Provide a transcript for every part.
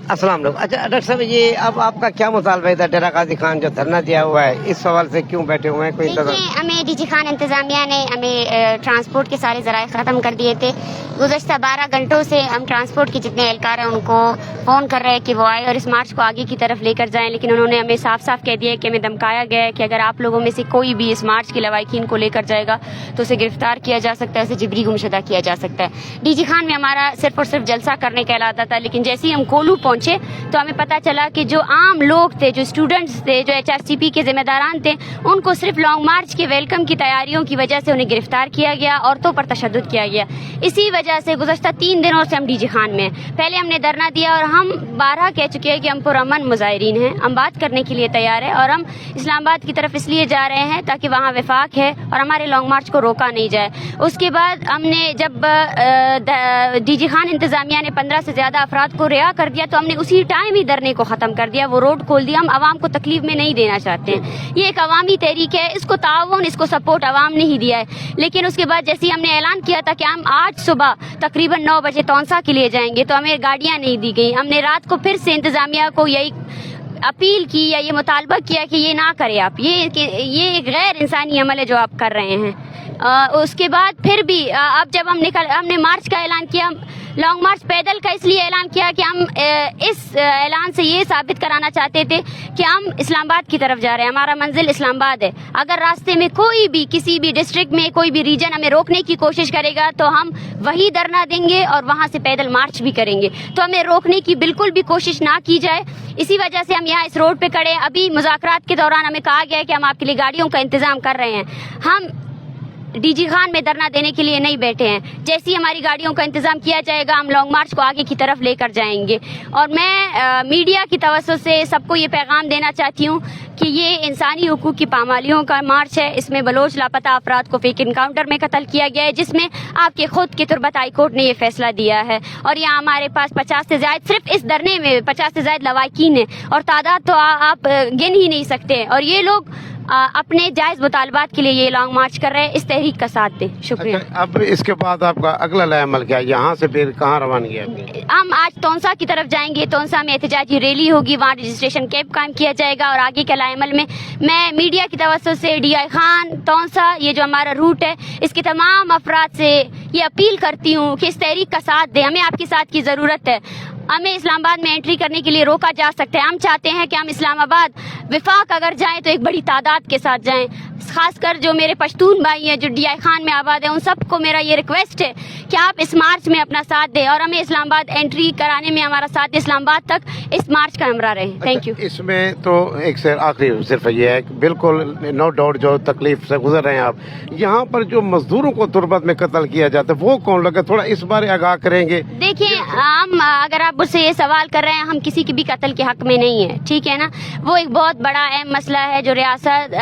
अस्सलाम वालेकुम। अच्छा डॉक्टर साहब, ये अब आपका क्या मुतालबा था? डेरा गाजी खान जो धरना दिया हुआ है, इस सवाल से क्यों बैठे हुए हैं? कोई देखिए, हमें डीजी खान इंतजामिया ने हमें ट्रांसपोर्ट के सारे ज़राए ख़त्म कर दिए थे। गुज़श्ता 12 घंटों से हम ट्रांसपोर्ट के जितने एहलकार हैं उनको फ़ोन कर रहे हैं कि वो आए और इस मार्च को आगे की तरफ लेकर जाएं, लेकिन उन्होंने हमें साफ साफ कह दिया है कि हमें धमकाया गया है कि अगर आप लोगों में से कोई भी इस मार्च के लवाहिकीन को लेकर जाएगा तो उसे गिरफ्तार किया जा सकता है, उसे जिबरी गुमशुदा किया जा सकता है। डीजी खान में हमारा सिर्फ और सिर्फ जलसा करने का इरादा था, लेकिन जैसे ही हम कोलू पहुंचे तो हमें पता चला कि जो आम लोग थे, जो स्टूडेंट्स थे, जो HRCP के जिम्मेदारान थे, उनको सिर्फ लॉन्ग मार्च के वेलकम की तैयारियों की वजह से उन्हें गिरफ्तार किया गया, औरतों पर तशद्दुद किया गया। इसी वजह से गुज़श्ता 3 दिनों से हम डीजी खान में हैं। पहले हमने धरना दिया और हम 12 कह चुके हैं कि हम पुरअमन मुजाहिरीन हैं, हम बात करने के लिए तैयार हैं और हम इस्लामाबाद की तरफ इसलिए जा रहे हैं ताकि वहाँ वफाक है और हमारे लॉन्ग मार्च को रोका नहीं जाए। उसके बाद हमने जब डीजी खान इंतजामिया ने 15 से ज़्यादा अफराद को रिहा कर दिया तो हमने उसी टाइम ही धरने को ख़त्म कर दिया, वो रोड खोल दिया। हम आवाम को तकलीफ में नहीं देना चाहते हैं, ये एक अवामी तहरीक है, इसको ताउन, इसको सपोर्ट आवाम ने ही दिया है। लेकिन उसके बाद जैसे ही हमने ऐलान किया था कि हम आज सुबह तकरीबन 9 बजे तौंसा के लिए जाएंगे तो हमें गाड़ियाँ नहीं दी गई। हमने रात को फिर से इंतजामिया को यही अपील की या ये मुतालबा किया कि ये ना करें आप, ये एक गैर इंसानी अमल है जो आप कर रहे हैं। उसके बाद फिर भी अब जब हमने मार्च का ऐलान किया, लॉन्ग मार्च पैदल का इसलिए ऐलान किया कि हम इस ऐलान से ये साबित कराना चाहते थे कि हम इस्लामाबाद की तरफ जा रहे हैं, हमारा मंजिल इस्लामाबाद है। अगर रास्ते में कोई भी किसी भी डिस्ट्रिक्ट में कोई भी रीजन हमें रोकने की कोशिश करेगा तो हम वही धरना देंगे और वहाँ से पैदल मार्च भी करेंगे, तो हमें रोकने की बिल्कुल भी कोशिश ना की जाए। इसी वजह से हम यहाँ इस रोड पे खड़े हैं। अभी मुज़ाकरात के दौरान हमें कहा गया है कि हम आपके लिए गाड़ियों का इंतजाम कर रहे हैं। हम डीजी खान में धरना देने के लिए नहीं बैठे हैं, जैसी हमारी गाड़ियों का इंतजाम किया जाएगा हम लॉन्ग मार्च को आगे की तरफ लेकर जाएंगे। और मैं मीडिया की तवज्जो से सबको ये पैगाम देना चाहती हूँ कि ये इंसानी हुकूक की पामालियों का मार्च है। इसमें बलोच लापता अफराद को फेक इनकाउंटर में कत्ल किया गया है, जिसमें आपके खुद की तुरबत हाई कोर्ट ने ये फैसला दिया है। और यहाँ हमारे पास 50 से ज़्यादा, सिर्फ इस धरने में 50 से ज़्यादा लवाहिकीन है और तादाद तो आप गिन ही नहीं सकते। और ये लोग अपने जायज़ मुतालबात के लिए ये लॉन्ग मार्च कर रहे हैं, इस तहरीक का साथ दें। शुक्रिया। अच्छा, अब इसके बाद आपका अगला अमल क्या है? यहाँ से फिर कहाँ रवानगी है? हम आज तौंसा की तरफ जाएंगे, तौंसा में एहतजाजी रैली होगी, वहाँ रजिस्ट्रेशन कैंप कायम किया जाएगा और आगे के अमल में मैं मीडिया की तवज्जो से DI खान, तौंसा, ये जो हमारा रूट है, इसके तमाम अफराद से ये अपील करती हूँ कि इस तहरीक का साथ दें। हमें आपके साथ की ज़रूरत है। हमें इस्लामाबाद में एंट्री करने के लिए रोका जा सकता है। हम चाहते हैं कि हम इस्लामाबाद विफाक अगर जाएं तो एक बड़ी तादाद के साथ जाएं। खासकर जो मेरे पश्तून भाई हैं जो DI खान में आबाद हैं, उन सबको मेरा ये रिक्वेस्ट है कि आप इस मार्च में अपना साथ दें और हमें इस्लामाबाद एंट्री कराने में हमारा साथ, इस्लामाबाद तक इस मार्च का हमरा रहे। Thank you. इसमें तो एक से आखिरी सिर्फ ये है कि बिल्कुल नो डाउट जो तकलीफ से गुजर रहे हैं आप, यहाँ पर जो मजदूरों को तुरबत में कत्ल किया जाता है वो कौन लोग है? थोड़ा इस बारे आगाह करेंगे। देखिए, हम अगर आप मुझसे ये सवाल कर रहे हैं, हम किसी की भी कत्ल के हक में नहीं है, ठीक है ना। वो एक बहुत बड़ा अहम मसला है जो रियासत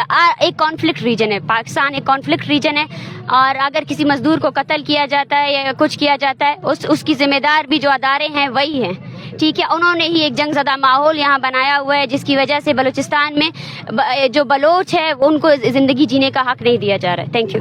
एक कॉन्फ्लिक्ट रीजन है, पाकिस्तान एक कॉन्फ्लिक्ट रीजन है और अगर किसी मजदूर को कत्ल किया जाता है या कुछ किया जाता है उसकी जिम्मेदार भी जो अदारे हैं वही हैं, ठीक है। उन्होंने ही एक जंगज़दा माहौल यहाँ बनाया हुआ है जिसकी वजह से बलूचिस्तान में जो बलोच है उनको ज़िंदगी जीने का हक नहीं दिया जा रहा है। Thank you.